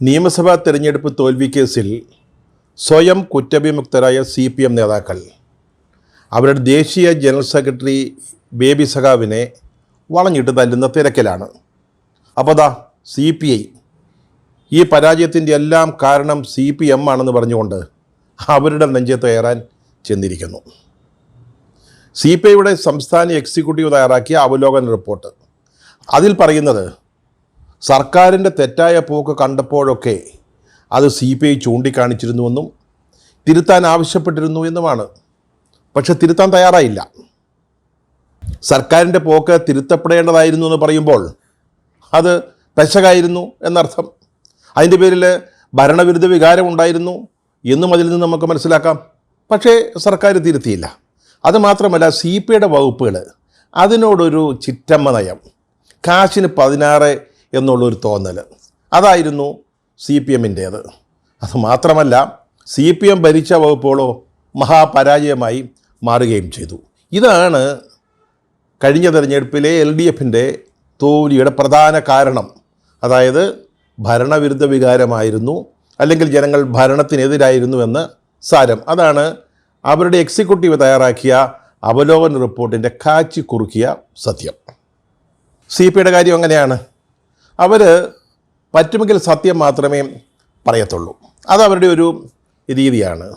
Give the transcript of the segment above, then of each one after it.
നിയമസഭാ തെരഞ്ഞെടുപ്പ് തോൽവി കേസിൽ സ്വയം കുറ്റവിമുക്തരായ CPM നേതാക്കൾ അവരുടെ ദേശീയ ജനറൽ സെക്രട്ടറി ബേബി സഖാവിനെ വളഞ്ഞിട്ട് തല്ലുന്ന തിരക്കിലാണ്. അപ്പോൾ CPI ഈ പരാജയത്തിൻ്റെ എല്ലാം കാരണം CPM ആണെന്ന് പറഞ്ഞുകൊണ്ട് അവരുടെ നെഞ്ചത്ത് കയറാൻ ചെന്നിരിക്കുന്നു. CPIയുടെ സംസ്ഥാന എക്സിക്യൂട്ടീവ് തയ്യാറാക്കിയ അവലോകന റിപ്പോർട്ട് അതിൽ പറയുന്നത് സർക്കാരിൻ്റെ തെറ്റായ പോക്ക് കണ്ടപ്പോഴൊക്കെ അത് CPI ചൂണ്ടിക്കാണിച്ചിരുന്നുവെന്നും തിരുത്താൻ ആവശ്യപ്പെട്ടിരുന്നു എന്നുമാണ്. പക്ഷെ തിരുത്താൻ തയ്യാറായില്ല. സർക്കാരിൻ്റെ പോക്ക് തിരുത്തപ്പെടേണ്ടതായിരുന്നു എന്ന് പറയുമ്പോൾ അത് പെശകായിരുന്നു എന്നർത്ഥം. അതിൻ്റെ പേരിൽ ഭരണവിരുദ്ധ വികാരം ഉണ്ടായിരുന്നു എന്നും അതിൽ നിന്ന് നമുക്ക് മനസ്സിലാക്കാം. പക്ഷേ സർക്കാർ തിരുത്തിയില്ല. അതുമാത്രമല്ല CPIയുടെ വകുപ്പുകൾ അതിനോടൊരു ചിറ്റമ്മ നയം, കാശിന് 16 എന്നുള്ളൊരു തോന്നൽ, അതായിരുന്നു CPMൻ്റേത്. അതുമാത്രമല്ല CPM ഭരിച്ച വകുപ്പുകളോ മഹാപരാജയമായി മാറുകയും ചെയ്തു. ഇതാണ് കഴിഞ്ഞ തെരഞ്ഞെടുപ്പിലെ LDFൻ്റെ തോൽവിയുടെ പ്രധാന കാരണം. അതായത് ഭരണവിരുദ്ധ വികാരമായിരുന്നു, അല്ലെങ്കിൽ ജനങ്ങൾ ഭരണത്തിനെതിരായിരുന്നു എന്ന് സാരം. അതാണ് അവരുടെ എക്സിക്യൂട്ടീവ് തയ്യാറാക്കിയ അവലോകന റിപ്പോർട്ടിൻ്റെ കാച്ചി കുറുക്കിയ സത്യം. CPIയുടെ കാര്യം അങ്ങനെയാണ്. അവർ പറ്റുമെങ്കിൽ സത്യം മാത്രമേ പറയത്തുള്ളൂ. അതവരുടെ ഒരു രീതിയാണ്.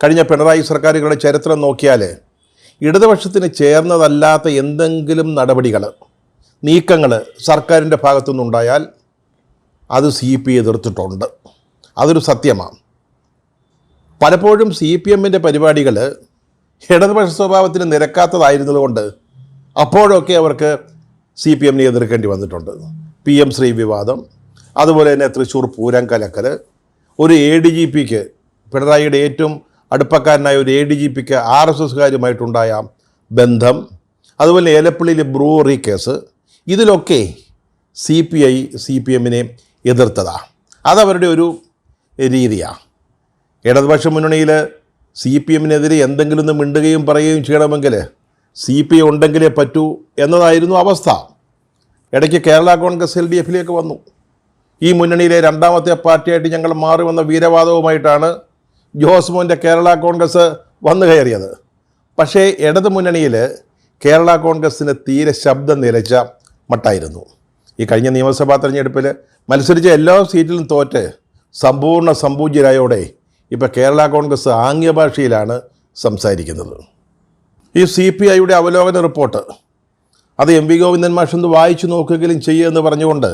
കഴിഞ്ഞ പിണറായി സർക്കാരുകളുടെ ചരിത്രം നോക്കിയാൽ ഇടതുപക്ഷത്തിന് ചേർന്നതല്ലാത്ത എന്തെങ്കിലും നടപടികൾ, നീക്കങ്ങൾ സർക്കാരിൻ്റെ ഭാഗത്തുനിന്നുണ്ടായാൽ അത് CPI എതിർത്തിട്ടുണ്ട്. അതൊരു സത്യമാണ്. പലപ്പോഴും CPMൻ്റെ പരിപാടികൾ ഇടതുപക്ഷ സ്വഭാവത്തിന് നിരക്കാത്തതായിരുന്നതുകൊണ്ട് അപ്പോഴൊക്കെ അവർക്ക് CPMനെ എതിർക്കേണ്ടി വന്നിട്ടുണ്ട്. PM ശ്രീ വിവാദം, അതുപോലെ തന്നെ തൃശ്ശൂർ പൂരം കലക്കൽ, ഒരു ADGPക്ക്, പിണറായിയുടെ ഏറ്റവും അടുപ്പക്കാരനായ ഒരു ADGPക്ക് RSSകാരുമായിട്ടുണ്ടായ ബന്ധം, അതുപോലെ ഏലപ്പള്ളിയിലെ ബ്രൂവറി കേസ്, ഇതിലൊക്കെ CPI CPMനെ എതിർത്തതാണ്. അതവരുടെ ഒരു രീതിയാണ്. ഇടതുപക്ഷ മുന്നണിയിൽ CPMനെതിരെ എന്തെങ്കിലും ഒന്ന് മിണ്ടുകയും പറയുകയും ചെയ്യണമെങ്കിൽ CPI ഉണ്ടെങ്കിലേ പറ്റൂ എന്നതായിരുന്നു അവസ്ഥ. ഇടയ്ക്ക് കേരള കോൺഗ്രസ് LDFലേക്ക് വന്നു. ഈ മുന്നണിയിലെ രണ്ടാമത്തെ പാർട്ടിയായിട്ട് ഞങ്ങൾ മാറുമെന്ന വീരവാദവുമായിട്ടാണ് ജോസ് മോൻ്റെ കേരള കോൺഗ്രസ് വന്നു കയറിയത്. പക്ഷേ ഇടതു മുന്നണിയിൽ കേരള കോൺഗ്രസ്സിന് തീരെ ശബ്ദം നിലച്ച മട്ടായിരുന്നു. ഈ കഴിഞ്ഞ നിയമസഭാ തെരഞ്ഞെടുപ്പിൽ മത്സരിച്ച എല്ലാ സീറ്റിലും തോറ്റ് സമ്പൂർണ്ണ സംപൂജ്യരായോടെ ഇപ്പോൾ കേരള കോൺഗ്രസ് ആംഗ്യഭാഷയിലാണ് സംസാരിക്കുന്നത്. ഈ CPIയുടെ അവലോകന റിപ്പോർട്ട് അത് MV ഗോവിന്ദൻ മാഷൊന്ന് വായിച്ചു നോക്കുകയും ചെയ്യുമെന്ന് പറഞ്ഞുകൊണ്ട്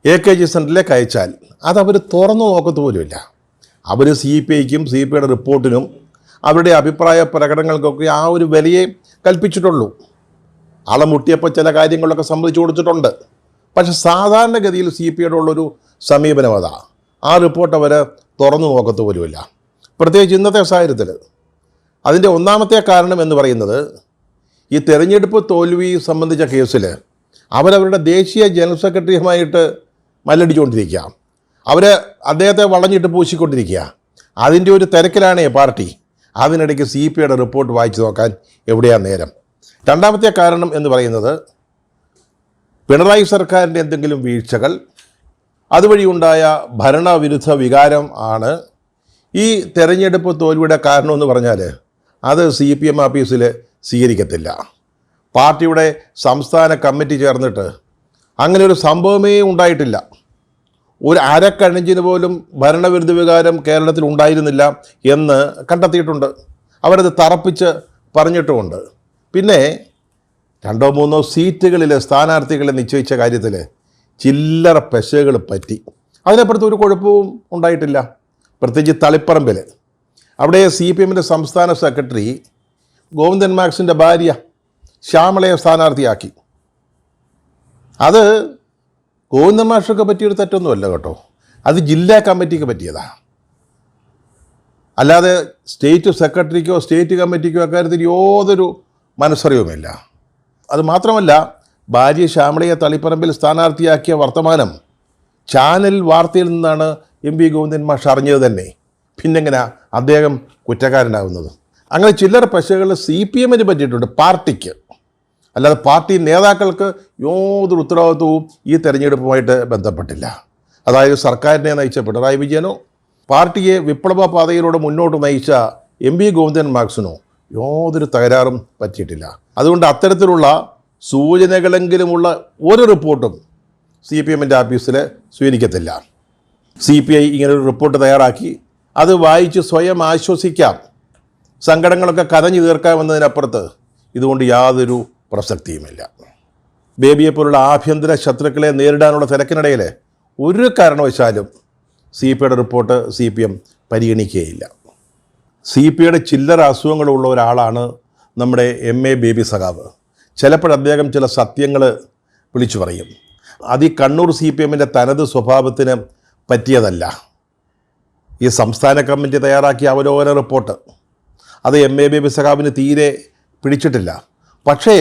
AKG സെൻറ്ററിലേക്ക് അയച്ചാൽ അതവർ തുറന്നു നോക്കത്തു പോലുമില്ല. അവർ CPIക്കും CPIയുടെ റിപ്പോർട്ടിനും അവരുടെ അഭിപ്രായ പ്രകടനങ്ങൾക്കൊക്കെ ആ ഒരു വിലയെ കൽപ്പിച്ചിട്ടുള്ളൂ. അളമുട്ടിയപ്പോൾ ചില കാര്യങ്ങളൊക്കെ സമ്മതിച്ചു കൊടുത്തിട്ടുണ്ട്. പക്ഷെ സാധാരണഗതിയിൽ CPIയുടെ ഉള്ളൊരു സമീപനം അതാണ്. ആ റിപ്പോർട്ട് അവർ തുറന്നു നോക്കത്തു പോലുമില്ല. പ്രത്യേകിച്ച് ഇന്നത്തെ സാഹചര്യത്തിൽ. അതിൻ്റെ ഒന്നാമത്തെ കാരണം എന്ന് പറയുന്നത് ഈ തെരഞ്ഞെടുപ്പ് തോൽവി സംബന്ധിച്ച കേസിൽ അവരവരുടെ ദേശീയ ജനറൽ സെക്രട്ടറിയുമായിട്ട് മല്ലടിച്ചുകൊണ്ടിരിക്കുക. അദ്ദേഹത്തെ വളഞ്ഞിട്ട് പൂശിക്കൊണ്ടിരിക്കുക. അതിൻ്റെ ഒരു തിരക്കിലാണ് പാർട്ടി. അതിനിടയ്ക്ക് CPIയുടെ റിപ്പോർട്ട് വായിച്ചു നോക്കാൻ എവിടെയാണ് നേരം? രണ്ടാമത്തെ കാരണം എന്ന് പറയുന്നത് പിണറായി സർക്കാരിൻ്റെ എന്തെങ്കിലും വീഴ്ചകൾ, അതുവഴിയുണ്ടായ ഭരണവിരുദ്ധ വികാരം ആണ് ഈ തെരഞ്ഞെടുപ്പ് തോൽവിയുടെ കാരണമെന്ന് പറഞ്ഞാൽ അത് CPM ഓഫീസിൽ സ്വീകരിക്കത്തില്ല. പാർട്ടിയുടെ സംസ്ഥാന കമ്മിറ്റി ചേർന്നിട്ട് അങ്ങനെ ഒരു സംഭവമേ ഉണ്ടായിട്ടില്ല. ഒരു അരക്കണിഞ്ചിന് പോലും ഭരണവിരുദ്ധ വികാരം കേരളത്തിൽ ഉണ്ടായിരുന്നില്ല എന്ന് കണ്ടെത്തിയിട്ടുണ്ട്. അവരത് തറപ്പിച്ച് പറഞ്ഞിട്ടുമുണ്ട്. പിന്നെ 2-3 സീറ്റുകളിൽ സ്ഥാനാർത്ഥികളെ നിശ്ചയിച്ച കാര്യത്തിൽ ചില്ലറ പെശകൾ പറ്റി. അതിനപ്പുറത്ത് ഒരു കുഴപ്പവും ഉണ്ടായിട്ടില്ല. പ്രത്യേകിച്ച് തളിപ്പറമ്പിൽ അവിടെ CPMൻ്റെ സംസ്ഥാന സെക്രട്ടറി ഗോവിന്ദൻ മാഷിൻ്റെ ഭാര്യ ശ്യാമളയെ സ്ഥാനാർത്ഥിയാക്കി. അത് ഗോവിന്ദൻ മാഷൊക്കെ പറ്റിയൊരു തെറ്റൊന്നുമല്ല കേട്ടോ. അത് ജില്ലാ കമ്മിറ്റിക്ക് പറ്റിയതാണ്. അല്ലാതെ സ്റ്റേറ്റ് സെക്രട്ടറിക്കോ സ്റ്റേറ്റ് കമ്മിറ്റിക്കോ അക്കാര്യത്തിൽ യാതൊരു മനസ്സറിവുമില്ല. അത് മാത്രമല്ല, ഭാര്യ ശ്യാമളയെ തളിപ്പറമ്പിൽ സ്ഥാനാർത്ഥിയാക്കിയ വർത്തമാനം ചാനൽ വാർത്തയിൽ നിന്നാണ് MV ഗോവിന്ദൻ മാഷ് അറിഞ്ഞത് തന്നെ. പിന്നെങ്ങനെ അദ്ദേഹം കുറ്റക്കാരനാകുന്നത്? അങ്ങനെ ചില്ലറ പശകൾ CPMന് പറ്റിയിട്ടുണ്ട്, പാർട്ടിക്ക്. അല്ലാതെ പാർട്ടി നേതാക്കൾക്ക് യാതൊരു ഉത്തരവാദിത്വവും ഈ തെരഞ്ഞെടുപ്പുമായിട്ട് ബന്ധപ്പെട്ടില്ല. അതായത് സർക്കാരിനെ നയിച്ച പിണറായി വിജയനോ പാർട്ടിയെ വിപ്ലവ പാതയിലൂടെ മുന്നോട്ട് നയിച്ച എം വി ഗോവിന്ദൻ മാർക്സിനോ യാതൊരു തകരാറും പറ്റിയിട്ടില്ല. അതുകൊണ്ട് അത്തരത്തിലുള്ള സൂചനകളെങ്കിലുമുള്ള ഒരു റിപ്പോർട്ടും CPM ആഫീസിൽ സ്വീകരിക്കത്തില്ല. CPI ഇങ്ങനൊരു റിപ്പോർട്ട് തയ്യാറാക്കി അത് വായിച്ച് സ്വയം ആശ്വസിക്കാം, സങ്കടങ്ങളൊക്കെ കരഞ്ഞു തീർക്കാമെന്നതിനപ്പുറത്ത് ഇതുകൊണ്ട് യാതൊരു പ്രസക്തിയുമില്ല. ബേബിയെപ്പോലുള്ള ആഭ്യന്തര ശത്രുക്കളെ നേരിടാനുള്ള തിരക്കിനിടയിൽ ഒരു കാരണവശാലും CPIയുടെ റിപ്പോർട്ട് CPM പരിഗണിക്കുകയില്ല. CPIയുടെ ചില്ലറ അസുഖങ്ങളുള്ള ഒരാളാണ് നമ്മുടെ MA ബേബി സഖാവ്. ചിലപ്പോൾ അദ്ദേഹം ചില സത്യങ്ങൾ വിളിച്ചു പറയും. അത് ഈ കണ്ണൂർ CPMൻ്റെ തനത് സ്വഭാവത്തിന് പറ്റിയതല്ല. ഈ സംസ്ഥാന കമ്മിറ്റി തയ്യാറാക്കിയ അവലോകന റിപ്പോർട്ട് അത് MA ബേബി സഖാവിന് തീരെ പിടിച്ചിട്ടില്ല. പക്ഷേ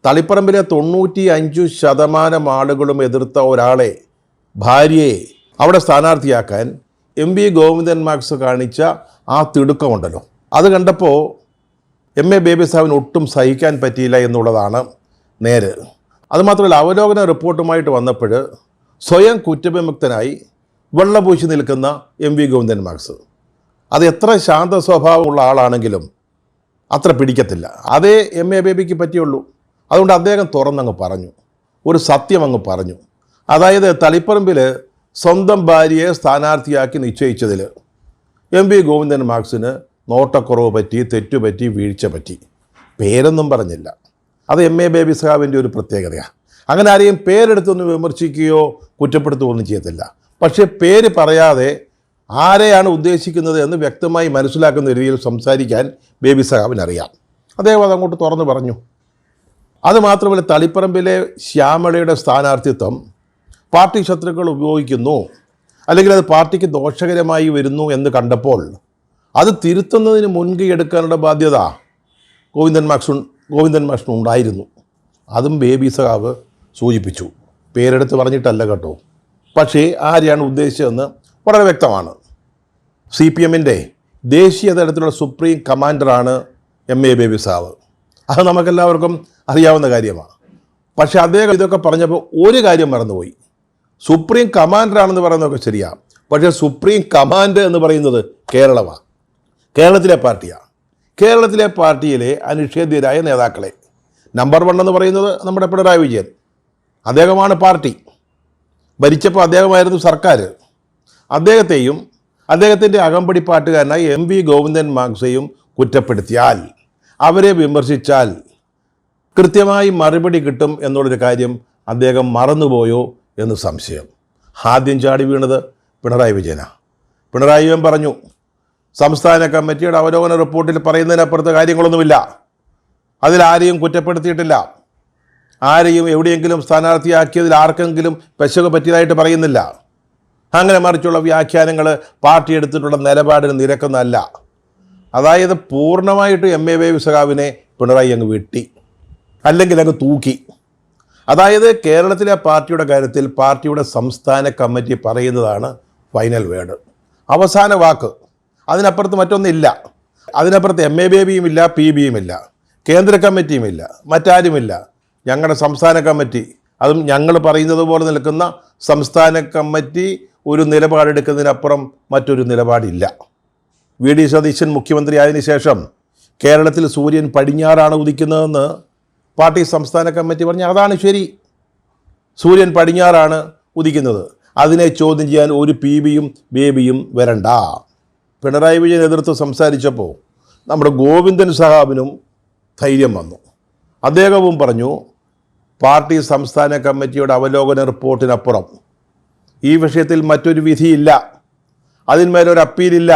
തളിപ്പറമ്പിലെ 95% ആളുകളും എതിർത്ത ഒരാളെ, ഭാര്യയെ അവിടെ സ്ഥാനാർത്ഥിയാക്കാൻ MV ഗോവിന്ദൻ മാർക്സ് കാണിച്ച ആ തിടുക്കമുണ്ടല്ലോ, അത് കണ്ടപ്പോൾ MA ബേബി സാഹിബിന് ഒട്ടും സഹിക്കാൻ പറ്റിയില്ല എന്നുള്ളതാണ് നേര്. അതുമാത്രമല്ല, അവലോകന റിപ്പോർട്ടുമായിട്ട് വന്നപ്പോൾ സ്വയം കുറ്റവിമുക്തനായി വെള്ളപൂശി നിൽക്കുന്ന MV ഗോവിന്ദൻ മാർക്സ്, അത് എത്ര ശാന്ത സ്വഭാവമുള്ള ആളാണെങ്കിലും അത്ര പിടിക്കത്തില്ല. അതേ MA ബേബിക്ക് പറ്റിയുള്ളൂ. അതുകൊണ്ട് അദ്ദേഹം തുറന്നങ്ങ് പറഞ്ഞു, ഒരു സത്യം അങ്ങ് പറഞ്ഞു. അതായത് തളിപ്പറമ്പിൽ സ്വന്തം ഭാര്യയെ സ്ഥാനാർത്ഥിയാക്കി നിശ്ചയിച്ചതിൽ MV ഗോവിന്ദൻ മാർക്സിന് നോട്ടക്കുറവ് പറ്റി, തെറ്റുപറ്റി, വീഴ്ച പറ്റി. പേരൊന്നും പറഞ്ഞില്ല. അത് MA ബേബി സഖാവിൻ്റെ ഒരു പ്രത്യേകതയാണ്. അങ്ങനെ ആരെയും പേരെടുത്തൊന്നും വിമർശിക്കുകയോ കുറ്റപ്പെടുത്തുകയോ ഒന്നും ചെയ്യത്തില്ല. പക്ഷേ പേര് പറയാതെ ആരെയാണ് ഉദ്ദേശിക്കുന്നത് എന്ന് വ്യക്തമായി മനസ്സിലാക്കുന്ന രീതിയിൽ സംസാരിക്കാൻ ബേബി സഖാവിനറിയാം. അദ്ദേഹം അതങ്ങോട്ട് തുറന്നു പറഞ്ഞു. അതുമാത്രമല്ല, തളിപ്പറമ്പിലെ ശ്യാമളയുടെ സ്ഥാനാർത്ഥിത്വം പാർട്ടി ശത്രുക്കൾ ഉപയോഗിക്കുന്നു, അല്ലെങ്കിൽ അത് പാർട്ടിക്ക് ദോഷകരമായി വരുന്നു എന്ന് കണ്ടപ്പോൾ അത് തിരുത്തുന്നതിന് മുൻകൈ എടുക്കാനുള്ള ബാധ്യത ഗോവിന്ദൻ മാഷിനുണ്ടായിരുന്നു. അതും ബേബി സഖാവ് സൂചിപ്പിച്ചു. പേരെടുത്ത് പറഞ്ഞിട്ടല്ല കേട്ടോ. പക്ഷേ ആരെയാണ് ഉദ്ദേശിച്ചതെന്ന് വളരെ വ്യക്തമാണ്. CPMൻ്റെ ദേശീയ തലത്തിലുള്ള സുപ്രീം കമാൻഡറാണ് MA ബേബി സഖാവ്. അത് നമുക്കെല്ലാവർക്കും അറിയാവുന്ന കാര്യമാണ്. പക്ഷേ അദ്ദേഹം ഇതൊക്കെ പറഞ്ഞപ്പോൾ ഒരു കാര്യം മറന്നുപോയി. സുപ്രീം കമാൻഡറാണെന്ന് പറയുന്നതൊക്കെ ശരിയാണ്, പക്ഷേ സുപ്രീം കമാൻഡ് എന്ന് പറയുന്നത് കേരളമാണ്, കേരളത്തിലെ പാർട്ടിയാണ്. കേരളത്തിലെ പാർട്ടിയിലെ അനിഷേധ്യരായ നേതാക്കളെ നമ്പർ 1 എന്ന് പറയുന്നത് നമ്മുടെ പിണറായി വിജയൻ. അദ്ദേഹമാണ് പാർട്ടി. ഭരിച്ചപ്പോൾ അദ്ദേഹമായിരുന്നു സർക്കാർ. അദ്ദേഹത്തെയും അദ്ദേഹത്തിൻ്റെ അകമ്പടി പാട്ടുകാരനായി MV ഗോവിന്ദൻ മാർക്സെയും കുറ്റപ്പെടുത്തിയാൽ, അവരെ വിമർശിച്ചാൽ കൃത്യമായി മറുപടി കിട്ടും എന്നുള്ളൊരു കാര്യം അദ്ദേഹം മറന്നുപോയോ എന്ന് സംശയം. ആദ്യം ചാടി വീണത് പിണറായി വിജയനാണ്. പിണറായി വിജയൻ പറഞ്ഞു, സംസ്ഥാന കമ്മിറ്റിയുടെ അവലോകന റിപ്പോർട്ടിൽ പറയുന്നതിനപ്പുറത്ത് കാര്യങ്ങളൊന്നുമില്ല, അതിലാരെയും കുറ്റപ്പെടുത്തിയിട്ടില്ല, ആരെയും എവിടെയെങ്കിലും സ്ഥാനാർത്ഥിയാക്കിയതിൽ ആർക്കെങ്കിലും പെശക് പറ്റിയതായിട്ട് പറയുന്നില്ല. അങ്ങനെ മറിച്ചുള്ള വ്യാഖ്യാനങ്ങൾ പാർട്ടി എടുത്തിട്ടുള്ള നിലപാടിന് നിരക്കുന്നതല്ല. അതായത് പൂർണ്ണമായിട്ട് MA ബേബി സഖാവിനെ പിണറായി അങ്ങ് വെട്ടി, അല്ലെങ്കിൽ അങ്ങ് തൂക്കി. അതായത് കേരളത്തിലെ പാർട്ടിയുടെ കാര്യത്തിൽ പാർട്ടിയുടെ സംസ്ഥാന കമ്മിറ്റി പറയുന്നതാണ് ഫൈനൽ വേർഡ്, അവസാന വാക്ക്. അതിനപ്പുറത്ത് മറ്റൊന്നില്ല. അതിനപ്പുറത്ത് MA ബേബിയും ഇല്ല, PBയും ഇല്ല, കേന്ദ്ര കമ്മിറ്റിയും ഇല്ല, മറ്റാരുമില്ല. ഞങ്ങളുടെ സംസ്ഥാന കമ്മിറ്റി, അതും ഞങ്ങൾ പറയുന്നത് പോലെ നിൽക്കുന്ന സംസ്ഥാന കമ്മിറ്റി ഒരു നിലപാടെടുക്കുന്നതിനപ്പുറം മറ്റൊരു നിലപാടില്ല. VD സതീശൻ മുഖ്യമന്ത്രി ആയതിനു ശേഷം കേരളത്തിൽ സൂര്യൻ പടിഞ്ഞാറാണ് ഉദിക്കുന്നതെന്ന് പാർട്ടി സംസ്ഥാന കമ്മിറ്റി പറഞ്ഞാൽ അതാണ് ശരി. സൂര്യൻ പടിഞ്ഞാറാണ് ഉദിക്കുന്നത്. അതിനെ ചോദ്യം ചെയ്യാൻ ഒരു PBയും ബേബിയും വരണ്ട. പിണറായി വിജയൻ എതിർത്ത് സംസാരിച്ചപ്പോൾ നമ്മുടെ ഗോവിന്ദൻ സഖാവിനും ധൈര്യം വന്നു. അദ്ദേഹവും പറഞ്ഞു, പാർട്ടി സംസ്ഥാന കമ്മിറ്റിയുടെ അവലോകന റിപ്പോർട്ടിനപ്പുറം ഈ വിഷയത്തിൽ മറ്റൊരു വിധിയില്ല, അതിന്മേലൊരു അപ്പീലില്ല.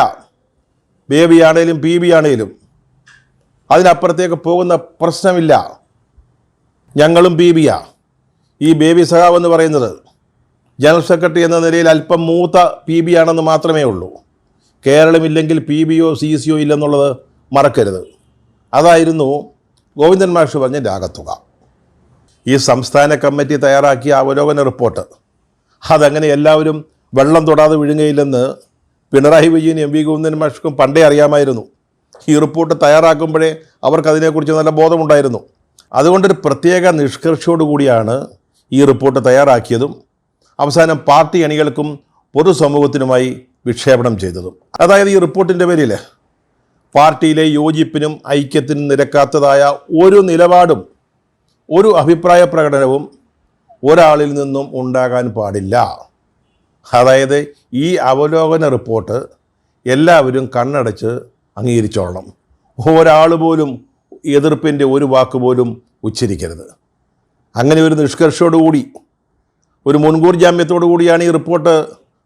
ബേബിയാണേലും PB ആണേലും അതിനപ്പുറത്തേക്ക് പോകുന്ന പ്രശ്നമില്ല. ഞങ്ങളും PBയാ. ഈ ബേബി സഖാവ് എന്ന് പറയുന്നത് ജനറൽ സെക്രട്ടറി എന്ന നിലയിൽ അല്പം മൂത്ത PB ആണെന്ന് മാത്രമേ ഉള്ളൂ. കേരളമില്ലെങ്കിൽ PBയോ CCയോ ഇല്ലെന്നുള്ളത് മറക്കരുത്. അതായിരുന്നു ഗോവിന്ദൻ മാഷ് പറഞ്ഞ രാഗത്തുക. ഈ സംസ്ഥാന കമ്മിറ്റി തയ്യാറാക്കിയ അവലോകന റിപ്പോർട്ട് അതങ്ങനെ എല്ലാവരും വെള്ളം തൊടാതെ വിഴുങ്ങയില്ലെന്ന് പിണറായി വിജയൻ MV ഗോവിന്ദൻ മാഷ്ക്കും പണ്ടേ അറിയാമായിരുന്നു. ഈ റിപ്പോർട്ട് തയ്യാറാക്കുമ്പോഴേ അവർക്കതിനെക്കുറിച്ച് നല്ല ബോധമുണ്ടായിരുന്നു. അതുകൊണ്ടൊരു പ്രത്യേക നിഷ്കർഷയോടുകൂടിയാണ് ഈ റിപ്പോർട്ട് തയ്യാറാക്കിയതും അവസാനം പാർട്ടി അണികൾക്കും പൊതുസമൂഹത്തിനുമായി വിക്ഷേപണം ചെയ്തതും. അതായത് ഈ റിപ്പോർട്ടിൻ്റെ പേരിൽ പാർട്ടിയിലെ യോജിപ്പിനും ഐക്യത്തിനും നിരക്കാത്തതായ ഒരു നിലപാടും ഒരു അഭിപ്രായ പ്രകടനവും ഒരാളിൽ നിന്നും ഉണ്ടാകാൻ പാടില്ല. അതായത് ഈ അവലോകന റിപ്പോർട്ട് എല്ലാവരും കണ്ണടച്ച് അംഗീകരിച്ചോളണം. ഒരാൾ പോലും എതിർപ്പിൻ്റെ ഒരു വാക്ക് പോലും ഉച്ചരിക്കരുത്. അങ്ങനെ ഒരു നിഷ്കർഷയോടുകൂടി, ഒരു മുൻകൂർ ജാമ്യത്തോടു കൂടിയാണ് ഈ റിപ്പോർട്ട്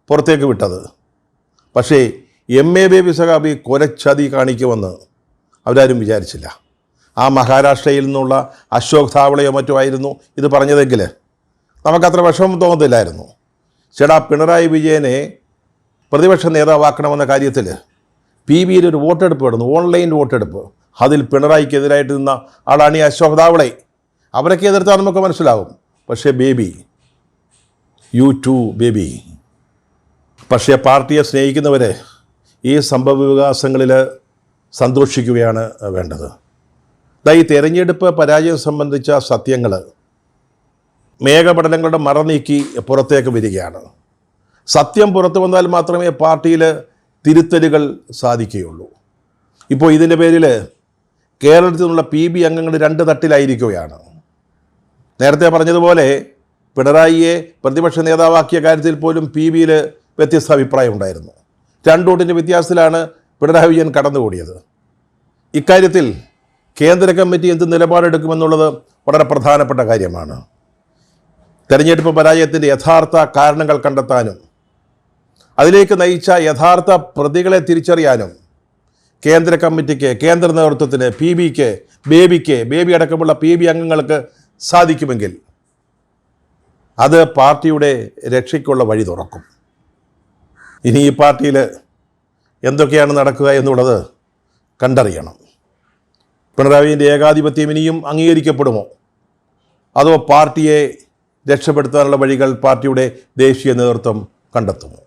പുറത്തേക്ക് വിട്ടത്. പക്ഷേ MA ബേബി സഖാബി കൊലച്ചതി കാണിക്കുമെന്ന് അവരാരും വിചാരിച്ചില്ല. ആ മഹാരാഷ്ട്രയിൽ നിന്നുള്ള അശോക് ധാവളയോ മറ്റോ ആയിരുന്നു ഇത് പറഞ്ഞതെങ്കിൽ നമുക്കത്ര വിഷമം തോന്നത്തില്ലായിരുന്നു. ചേട്ടാ, പിണറായി വിജയനെ പ്രതിപക്ഷ നേതാവാക്കണമെന്ന കാര്യത്തിൽ PBയിൽ ഒരു വോട്ടെടുപ്പ് നടന്നു, ഓൺലൈൻ വോട്ടെടുപ്പ്. അതിൽ പിണറായിക്കെതിരായിട്ട് നിന്ന ആളാണ് ഈ അശോക് ധാവളെ. അവരൊക്കെ എതിർത്താൽ നമുക്ക് മനസ്സിലാവും. പക്ഷേ ബേബി, യു ടു ബേബി. പക്ഷേ പാർട്ടിയെ സ്നേഹിക്കുന്നവർ ഈ സംഭവ വികാസങ്ങളിൽ സന്തോഷിക്കുകയാണ് വേണ്ടത്. ഈ തെരഞ്ഞെടുപ്പ് പരാജയം സംബന്ധിച്ച സത്യങ്ങൾ മേഘപടലങ്ങളുടെ മറനീക്കി പുറത്തേക്ക് വരികയാണ്. സത്യം പുറത്തു വന്നാൽ മാത്രമേ പാർട്ടിയിൽ തിരുത്തലുകൾ സാധിക്കുകയുള്ളൂ. ഇപ്പോൾ ഇതിൻ്റെ പേരിൽ കേരളത്തിൽ നിന്നുള്ള PB അംഗങ്ങൾ 2 തട്ടിലായിരിക്കുകയാണ്. നേരത്തെ പറഞ്ഞതുപോലെ പിണറായിയെ പ്രതിപക്ഷ നേതാവാക്കിയ കാര്യത്തിൽ പോലും PBയിൽ വ്യത്യസ്ത അഭിപ്രായം ഉണ്ടായിരുന്നു. 2 വോട്ടിൻ്റെ വ്യത്യാസത്തിലാണ് പിണറായി വിജയൻ കടന്നുകൂടിയത്. ഇക്കാര്യത്തിൽ കേന്ദ്ര കമ്മിറ്റി എന്ത് നിലപാടെടുക്കുമെന്നുള്ളത് വളരെ പ്രധാനപ്പെട്ട കാര്യമാണ്. തെരഞ്ഞെടുപ്പ് പരാജയത്തിൻ്റെ യഥാർത്ഥ കാരണങ്ങൾ കണ്ടെത്താനും അതിലേക്ക് നയിച്ച യഥാർത്ഥ പ്രതികളെ തിരിച്ചറിയാനും കേന്ദ്ര കമ്മിറ്റിക്ക്, കേന്ദ്ര നേതൃത്വത്തിന്, PBക്ക്, ബേബി അടക്കമുള്ള PB അംഗങ്ങൾക്ക് സാധിക്കുമെങ്കിൽ അത് പാർട്ടിയുടെ രക്ഷയ്ക്കുള്ള വഴി തുറക്കും. ഇനി ഈ പാർട്ടിയിൽ എന്തൊക്കെയാണ് നടക്കുക എന്നുള്ളത് കണ്ടറിയണം. പിണറായിൻ്റെ ഏകാധിപത്യം ഇനിയും അംഗീകരിക്കപ്പെടുമോ, അതോ പാർട്ടിയെ രക്ഷപ്പെടുത്താനുള്ള വഴികൾ പാർട്ടിയുടെ ദേശീയ നേതൃത്വം കണ്ടെത്തുമോ?